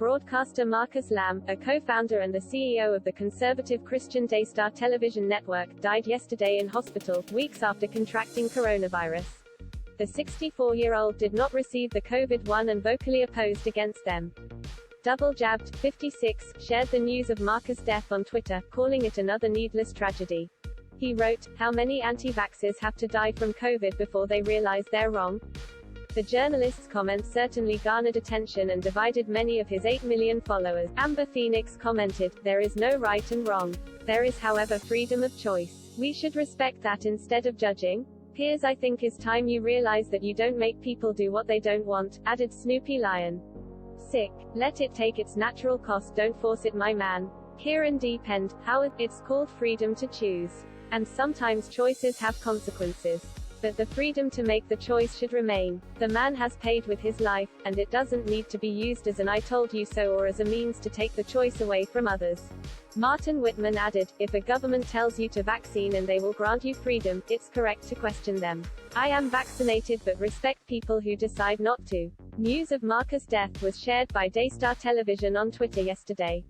Broadcaster Marcus Lamb, a co-founder and the CEO of the conservative Christian Daystar television network, died yesterday in hospital, weeks after contracting coronavirus. The 64-year-old did not receive the COVID-1 and vocally opposed against them. Double-jabbed, 56, shared the news of Marcus' death on Twitter, calling it another needless tragedy. He wrote, "How many anti-vaxxers have to die from COVID before they realize they're wrong?" The journalist's comments certainly garnered attention and divided many of his 8 million followers. Amber Phoenix commented, "There is no right and wrong. There is, however, freedom of choice. We should respect that instead of judging. Piers, I think it's time you realize that you don't make people do what they don't want," added Snoopy Lion. Sick. "Let it take its natural cost, don't force it, my man." Kieran D. penned, "Howard, it's called freedom to choose. And sometimes choices have consequences. But the freedom to make the choice should remain. The man has paid with his life, and it doesn't need to be used as an I told you so or as a means to take the choice away from others." Martin Whitman added, "If a government tells you to vaccine and they will grant you freedom, it's correct to question them. I am vaccinated but respect people who decide not to." News of Marcus' death was shared by Daystar Television on Twitter yesterday.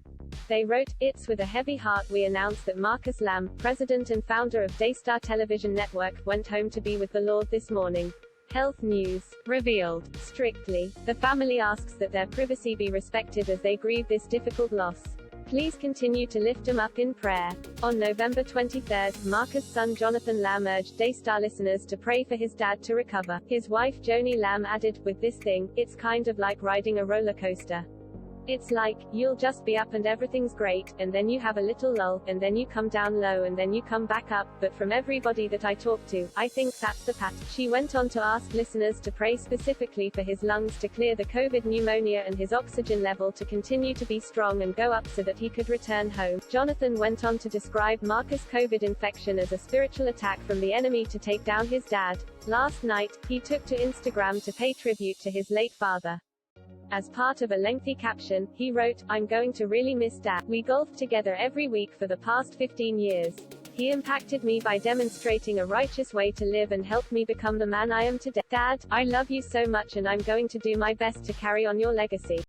They wrote, "It's with a heavy heart we announce that Marcus Lamb, president and founder of Daystar Television Network, went home to be with the Lord this morning." Health news revealed. Strictly. The family asks that their privacy be respected as they grieve this difficult loss. Please continue to lift him up in prayer. On November 23, Marcus' son Jonathan Lamb urged Daystar listeners to pray for his dad to recover. His wife Joni Lamb added, "With this thing, it's kind of like riding a roller coaster. It's like, you'll just be up and everything's great, and then you have a little lull, and then you come down low and then you come back up, but from everybody that I talk to, I think that's the pattern." She went on to ask listeners to pray specifically for his lungs to clear the COVID pneumonia and his oxygen level to continue to be strong and go up so that he could return home. Jonathan went on to describe Marcus' COVID infection as a spiritual attack from the enemy to take down his dad. Last night, he took to Instagram to pay tribute to his late father. As part of a lengthy caption, he wrote, "I'm going to really miss Dad. We golfed together every week for the past 15 years. He impacted me by demonstrating a righteous way to live and helped me become the man I am today. Dad, I love you so much and I'm going to do my best to carry on your legacy."